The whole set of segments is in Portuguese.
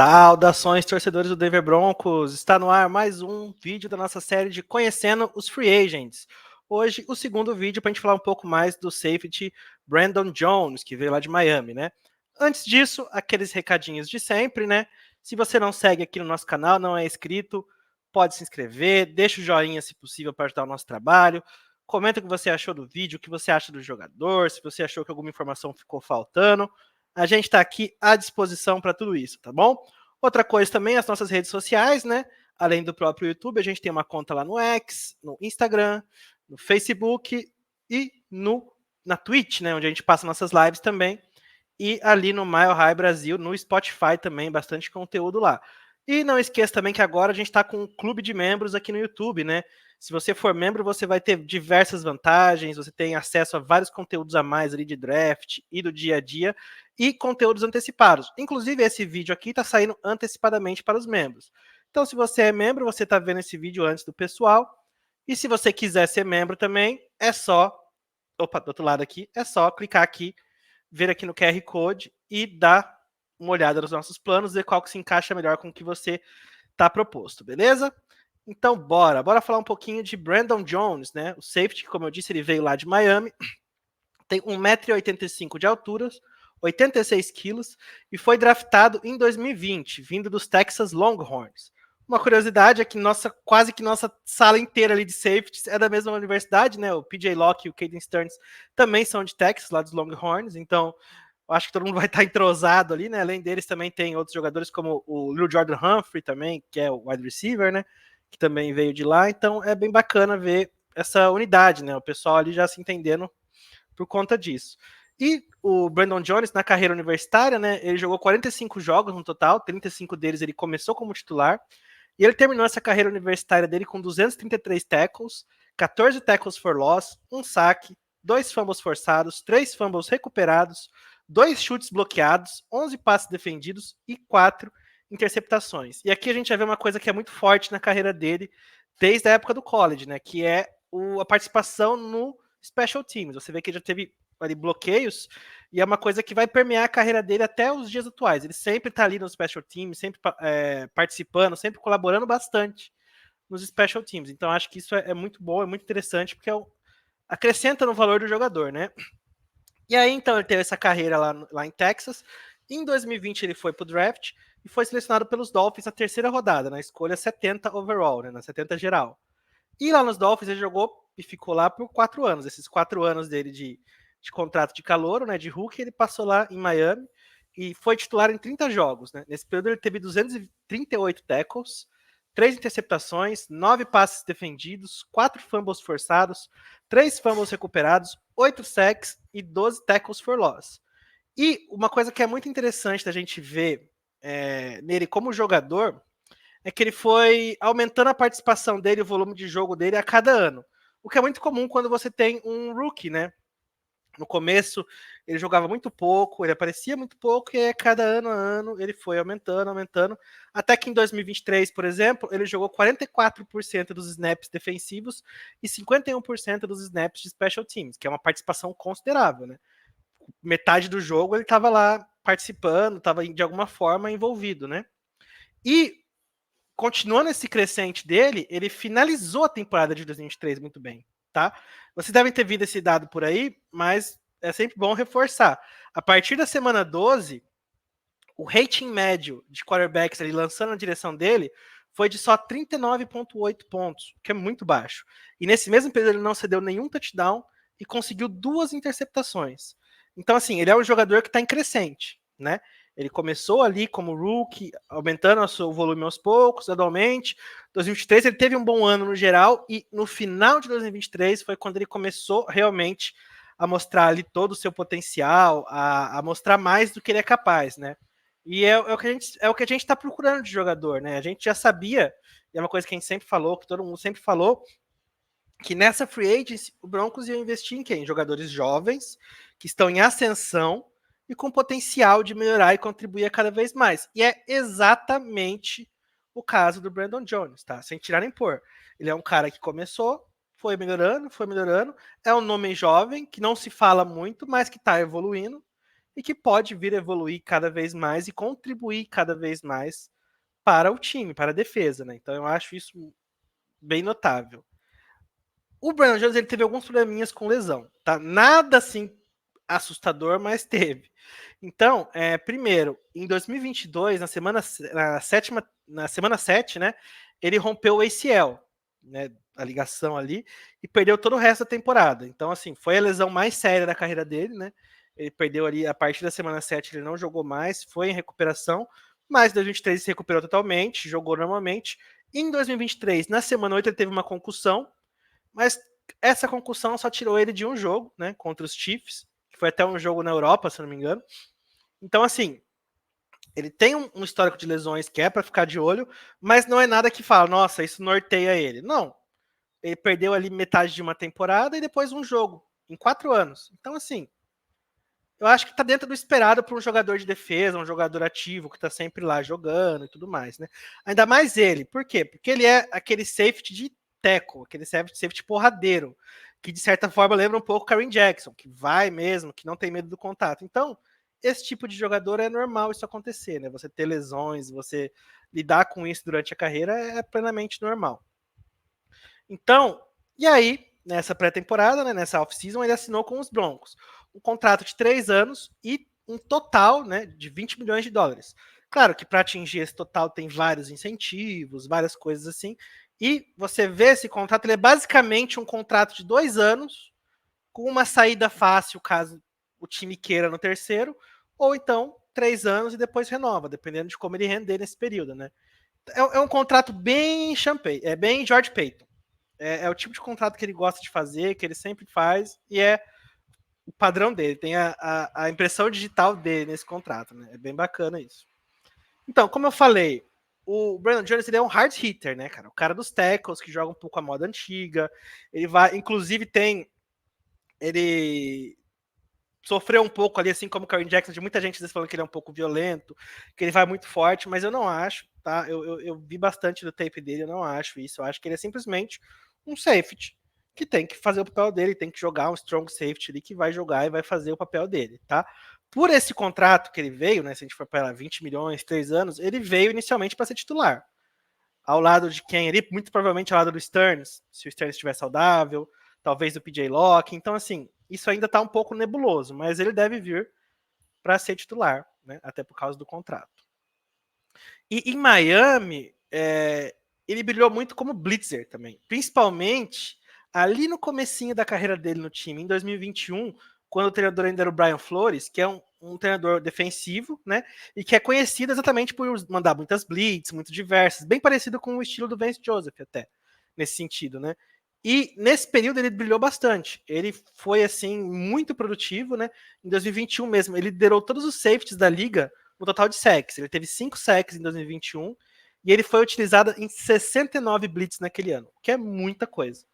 Saudações, torcedores do Denver Broncos! Está no ar mais um vídeo da nossa série de Conhecendo os Free Agents. Hoje, o segundo vídeo para a gente falar um pouco mais do safety Brandon Jones, que veio lá de Miami, né? Antes disso, aqueles recadinhos de sempre, né? Se você não segue aqui no nosso canal, não é inscrito, pode se inscrever, deixa o joinha se possível para ajudar o nosso trabalho. Comenta o que você achou do vídeo, o que você acha do jogador, se você achou que alguma informação ficou faltando. A gente está aqui à disposição para tudo isso, tá bom? Outra coisa também, as nossas redes sociais, né? Além do próprio YouTube, a gente tem uma conta lá no X, no Instagram, no Facebook e na Twitch, né? Onde a gente passa nossas lives também. E ali no Mile High Brasil, no Spotify também, bastante conteúdo lá. E não esqueça também que agora a gente está com um clube de membros aqui no YouTube, né? Se você for membro, você vai ter diversas vantagens, você tem acesso a vários conteúdos a mais ali de draft e do dia a dia, e conteúdos antecipados. Inclusive, esse vídeo aqui está saindo antecipadamente para os membros. Então, se você é membro, você está vendo esse vídeo antes do pessoal. E se você quiser ser membro também, é só... Opa, do outro lado aqui, é só clicar aqui, ver aqui no QR Code e dar uma olhada nos nossos planos, ver qual que se encaixa melhor com o que você está proposto, beleza? Então, bora falar um pouquinho de Brandon Jones, né? O safety, como eu disse, ele veio lá de Miami, tem 1,85 m de altura, 86 quilos, e foi draftado em 2020, vindo dos Texas Longhorns. Uma curiosidade é que quase que nossa sala inteira ali de safeties é da mesma universidade, né? O PJ Locke e o Caden Stearns também são de Texas, lá dos Longhorns, então acho que todo mundo vai estar entrosado ali, né? Além deles também tem outros jogadores como o Lil Jordan Humphrey também, que é o wide receiver, né? Que também veio de lá, então é bem bacana ver essa unidade, né? O pessoal ali já se entendendo por conta disso. E o Brandon Jones, na carreira universitária, né, ele jogou 45 jogos no total, 35 deles ele começou como titular, e ele terminou essa carreira universitária dele com 233 tackles, 14 tackles for loss, um saque, 2 fumbles forçados, 3 fumbles recuperados, 2 chutes bloqueados, 11 passes defendidos e 4 interceptações. E aqui a gente vai ver uma coisa que é muito forte na carreira dele, desde a época do college, né, que é a participação no special teams. Você vê que ele já teve ali bloqueios, e é uma coisa que vai permear a carreira dele até os dias atuais. Ele sempre está ali no special teams, sempre participando, sempre colaborando bastante nos special teams. Então acho que isso é muito bom, é muito interessante, porque acrescenta no valor do jogador, né? E aí, então, ele teve essa carreira lá em Texas. Em 2020, ele foi para o draft e foi selecionado pelos Dolphins na terceira rodada, na escolha 70 overall, né, na 70 geral. E lá nos Dolphins ele jogou e ficou lá por 4 anos. Esses 4 anos dele de contrato de calouro, né, de rookie, ele passou lá em Miami e foi titular em 30 jogos. Né? Nesse período ele teve 238 tackles, 3 interceptações, 9 passes defendidos, 4 fumbles forçados, 3 fumbles recuperados, 8 sacks e 12 tackles for loss. E uma coisa que é muito interessante da gente ver nele como jogador é que ele foi aumentando a participação dele, o volume de jogo dele a cada ano. O que é muito comum quando você tem um rookie, né? No começo, ele jogava muito pouco, ele aparecia muito pouco, e aí, cada ano a ano ele foi aumentando, até que em 2023, por exemplo, ele jogou 44% dos snaps defensivos e 51% dos snaps de special teams, que é uma participação considerável, né? Metade do jogo ele estava lá participando, estava de alguma forma envolvido, né? E continuando esse crescente dele, ele finalizou a temporada de 2023 muito bem, tá? Vocês devem ter visto esse dado por aí, mas é sempre bom reforçar. A partir da semana 12, o rating médio de quarterbacks ali lançando na direção dele foi de só 39,8 pontos, que é muito baixo. E nesse mesmo período ele não cedeu nenhum touchdown e conseguiu 2 interceptações. Então, assim, ele é um jogador que está em crescente, né? Ele começou ali como rookie, aumentando o seu volume aos poucos, gradualmente. 2023 ele teve um bom ano no geral, e no final de 2023 foi quando ele começou realmente a mostrar ali todo o seu potencial, a mostrar mais do que ele é capaz, né? E é o que a gente está procurando de jogador, né? A gente já sabia, e é uma coisa que a gente sempre falou, que todo mundo sempre falou, que nessa free agency o Broncos ia investir em quem? Jogadores jovens, que estão em ascensão e com potencial de melhorar e contribuir cada vez mais. E é exatamente o caso do Brandon Jones, tá? Sem tirar nem pôr. Ele é um cara que começou, foi melhorando, é um nome jovem, que não se fala muito, mas que está evoluindo, e que pode vir a evoluir cada vez mais e contribuir cada vez mais para o time, para a defesa, né? Então eu acho isso bem notável. O Brandon Jones ele teve alguns probleminhas com lesão, tá? Nada assim assustador, mas teve. Então, primeiro, em 2022, na semana 7, né, ele rompeu o ACL, né, a ligação ali, e perdeu todo o resto da temporada. Então, assim, foi a lesão mais séria da carreira dele, né? Ele perdeu ali, a partir da semana 7 ele não jogou mais, foi em recuperação, mas em 2023 ele se recuperou totalmente, jogou normalmente. Em 2023, na semana 8, ele teve uma concussão, mas essa concussão só tirou ele de um jogo, né, contra os Chiefs, que foi até um jogo na Europa, se não me engano. Então, assim, ele tem um histórico de lesões que é para ficar de olho, mas não é nada que fala, nossa, isso norteia ele. Não. Ele perdeu ali metade de uma temporada e depois um jogo, em 4 anos. Então, assim, eu acho que tá dentro do esperado para um jogador de defesa, um jogador ativo, que tá sempre lá jogando e tudo mais, né? Ainda mais ele. Por quê? Porque ele é aquele safety de tackle, aquele safety porradeiro, que de certa forma lembra um pouco o Kareem Jackson, que vai mesmo, que não tem medo do contato. Então, esse tipo de jogador é normal isso acontecer, né? Você ter lesões, você lidar com isso durante a carreira é plenamente normal. Então, e aí, nessa pré-temporada, né, nessa off-season, ele assinou com os Broncos um contrato de 3 anos e um total, né, de 20 milhões de dólares. Claro que para atingir esse total tem vários incentivos, várias coisas assim. E você vê esse contrato, ele é basicamente um contrato de 2 anos, com uma saída fácil caso o time queira no terceiro, ou então 3 anos e depois renova, dependendo de como ele render nesse período, né? É um contrato bem champagne, é bem George Payton. É o tipo de contrato que ele gosta de fazer, que ele sempre faz, e é o padrão dele, tem a impressão digital dele nesse contrato, né? É bem bacana isso. Então, como eu falei, o Brandon Jones ele é um hard hitter, né, cara? O cara dos tackles, que joga um pouco a moda antiga. Ele vai, inclusive, ele sofreu um pouco ali, assim como o Kareem Jackson, de muita gente falando que ele é um pouco violento, que ele vai muito forte, mas eu não acho, tá? Eu vi bastante do tape dele, eu não acho isso. Eu acho que ele é simplesmente um safety que tem que fazer o papel dele, tem que jogar um strong safety ali que vai jogar e vai fazer o papel dele, tá? Por esse contrato que ele veio, né? Se a gente for para 20 milhões, 3 anos, ele veio inicialmente para ser titular. Ao lado de quem ali? Muito provavelmente ao lado do Stearns, se o Stearns estiver saudável, talvez do PJ Locke. Então, assim, isso ainda está um pouco nebuloso, mas ele deve vir para ser titular, né? Até por causa do contrato. E em Miami, ele brilhou muito como blitzer também, principalmente ali no comecinho da carreira dele no time, em 2021, quando o treinador ainda era o Brian Flores, que é um treinador defensivo, né? E que é conhecido exatamente por mandar muitas blitz, muito diversas, bem parecido com o estilo do Vance Joseph até, nesse sentido, né? E nesse período ele brilhou bastante. Ele foi assim muito produtivo, né? Em 2021 mesmo, ele liderou todos os safeties da liga no total de sacks. Ele teve 5 sacks em 2021 e ele foi utilizado em 69 blitz naquele ano, que é muita coisa.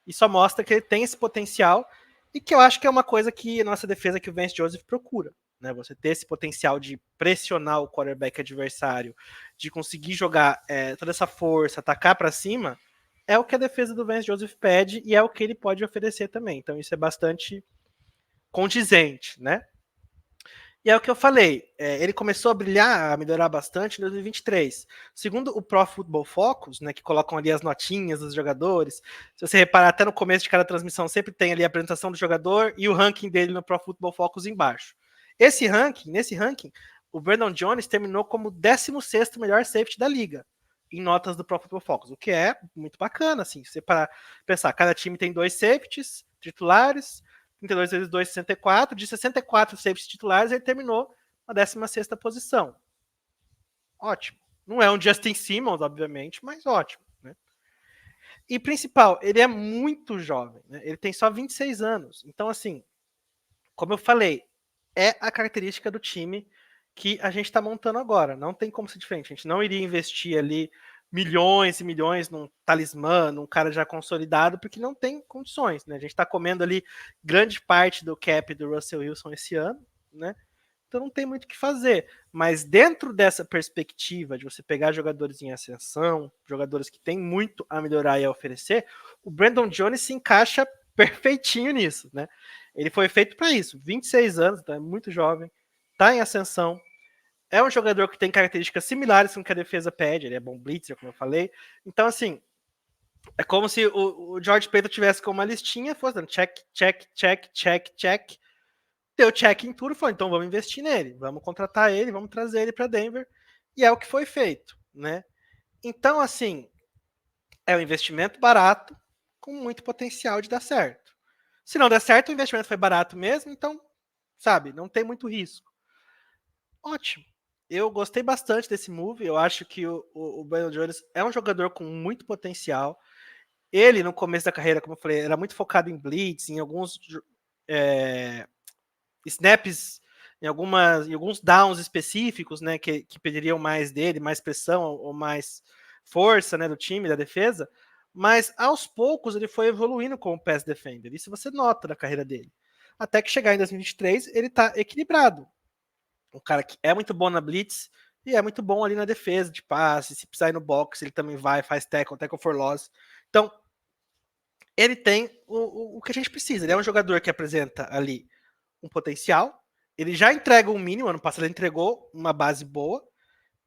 E só mostra que ele tem esse potencial e que eu acho que é uma coisa que a nossa defesa, que o Vance Joseph procura. Né? Você ter esse potencial de pressionar o quarterback adversário, de conseguir jogar toda essa força, atacar para cima, é o que a defesa do Vance Joseph pede e é o que ele pode oferecer também. Então isso é bastante condizente, né? E é o que eu falei, ele começou a brilhar, a melhorar bastante em 2023. Segundo o Pro Football Focus, né, que colocam ali as notinhas dos jogadores, se você reparar até no começo de cada transmissão, sempre tem ali a apresentação do jogador e o ranking dele no Pro Football Focus embaixo. Nesse ranking, o Brandon Jones terminou como 16º melhor safety da liga, em notas do Pro Football Focus, o que é muito bacana, assim, se você parar pensar, cada time tem 2 safeties titulares, 32 vezes 2, 64. De 64 safeties titulares, ele terminou na 16ª posição. Ótimo. Não é um Justin Simmons, obviamente, mas ótimo. Né? E principal, ele é muito jovem. Né? Ele tem só 26 anos. Então, assim, como eu falei, é a característica do time que a gente está montando agora. Não tem como ser diferente. A gente não iria investir ali milhões e milhões num talismã, num cara já consolidado, porque não tem condições, né? A gente está comendo ali grande parte do cap do Russell Wilson esse ano, né? Então não tem muito o que fazer. Mas dentro dessa perspectiva de você pegar jogadores em ascensão, jogadores que têm muito a melhorar e a oferecer, o Brandon Jones se encaixa perfeitinho nisso, né? Ele foi feito para isso, 26 anos, então é muito jovem, tá em ascensão, é um jogador que tem características similares com o que a defesa pede, ele é bom blitzer, como eu falei. Então, assim, é como se o George Paton tivesse com uma listinha, fosse dando check, check, check, check, check, deu check em tudo e falou, então vamos investir nele, vamos contratar ele, vamos trazer ele para Denver, e é o que foi feito, né? Então, assim, é um investimento barato com muito potencial de dar certo. Se não der certo, o investimento foi barato mesmo, então, sabe, não tem muito risco. Ótimo. Eu gostei bastante desse move. Eu acho que o Brandon Jones é um jogador com muito potencial. Ele, no começo da carreira, como eu falei, era muito focado em blitz, em alguns snaps, em alguns downs específicos, né, que pediriam mais dele, mais pressão ou mais força, né, do time, da defesa. Mas aos poucos ele foi evoluindo como pass defender. Isso você nota na carreira dele. Até que chegar em 2023, ele está equilibrado. Um cara que é muito bom na blitz e é muito bom ali na defesa de passe. Se precisar ir no box, ele também vai, faz tackle for loss. Então, ele tem o que a gente precisa. Ele é um jogador que apresenta ali um potencial. Ele já entrega um mínimo. Ano passado ele entregou uma base boa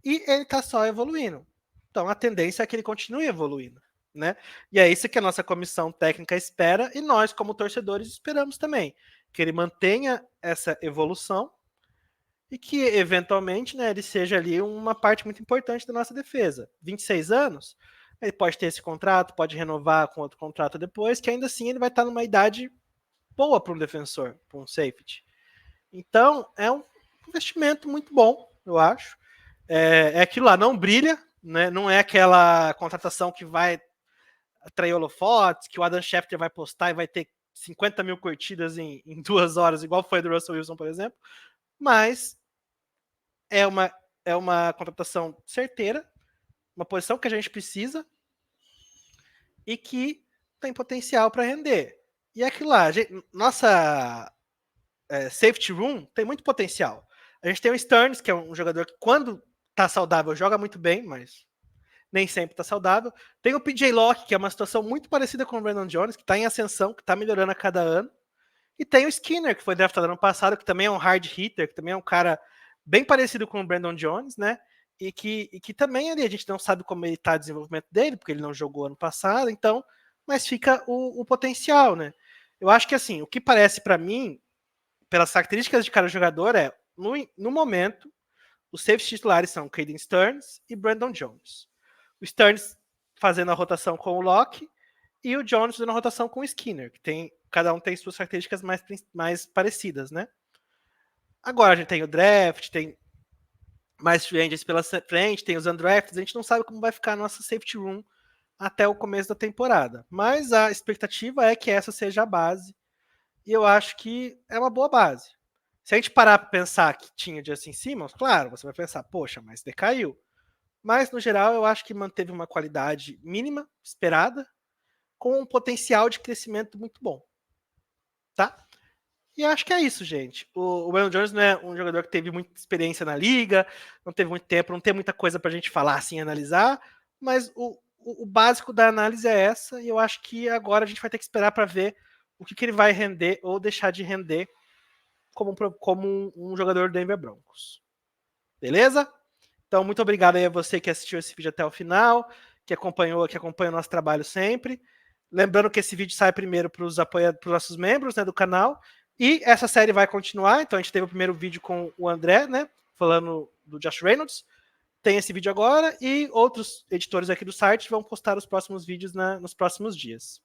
e ele está só evoluindo. Então, a tendência é que ele continue evoluindo, né? E é isso que a nossa comissão técnica espera e nós, como torcedores, esperamos também. Que ele mantenha essa evolução e que, eventualmente, né, ele seja ali uma parte muito importante da nossa defesa. 26 anos, ele pode ter esse contrato, pode renovar com outro contrato depois, que ainda assim ele vai estar numa idade boa para um defensor, para um safety. Então, é um investimento muito bom, eu acho. É aquilo lá, não brilha, né, não é aquela contratação que vai atrair holofotes, que o Adam Schefter vai postar e vai ter 50 mil curtidas em 2 horas, igual foi do Russell Wilson, por exemplo, mas é uma contratação certeira, uma posição que a gente precisa e que tem potencial para render. E é aquilo lá, nossa safety room tem muito potencial. A gente tem o Stearns, que é um jogador que, quando tá saudável, joga muito bem, mas nem sempre tá saudável. Tem o PJ Locke, que é uma situação muito parecida com o Brandon Jones, que tá em ascensão, que tá melhorando a cada ano. E tem o Skinner, que foi draftado ano passado, que também é um hard hitter, que também é um cara bem parecido com o Brandon Jones, né? E que também ali a gente não sabe como ele está o desenvolvimento dele, porque ele não jogou ano passado, então, mas fica o potencial, né? Eu acho que assim, o que parece para mim, pelas características de cada jogador, é no momento, os safes titulares são Caden Stearns e Brandon Jones. O Stearns fazendo a rotação com o Locke e o Jones fazendo a rotação com o Skinner, que tem, cada um tem suas características mais parecidas, né? Agora a gente tem o draft, tem mais free agents pela frente, tem os undrafted, a gente não sabe como vai ficar a nossa safety room até o começo da temporada. Mas a expectativa é que essa seja a base, e eu acho que é uma boa base. Se a gente parar para pensar que tinha Justin Simmons, claro, você vai pensar, poxa, mas decaiu. Mas, no geral, eu acho que manteve uma qualidade mínima, esperada, com um potencial de crescimento muito bom. Tá? E acho que é isso, gente. O Brandon Jones não é um jogador que teve muita experiência na liga, não teve muito tempo, não tem muita coisa pra gente falar assim, analisar, mas o básico da análise é essa, e eu acho que agora a gente vai ter que esperar para ver o que ele vai render ou deixar de render como um jogador do Denver Broncos. Beleza? Então, muito obrigado aí a você que assistiu esse vídeo até o final, que acompanha o nosso trabalho sempre. Lembrando que esse vídeo sai primeiro para os nossos membros, né, do canal. E essa série vai continuar. Então, a gente teve o primeiro vídeo com o André, né, falando do Josh Reynolds. Tem esse vídeo agora e outros editores aqui do site vão postar os próximos vídeos nos próximos dias.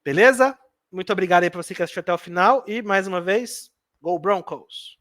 Beleza? Muito obrigado aí para você que assistiu até o final. E, mais uma vez, Go Broncos!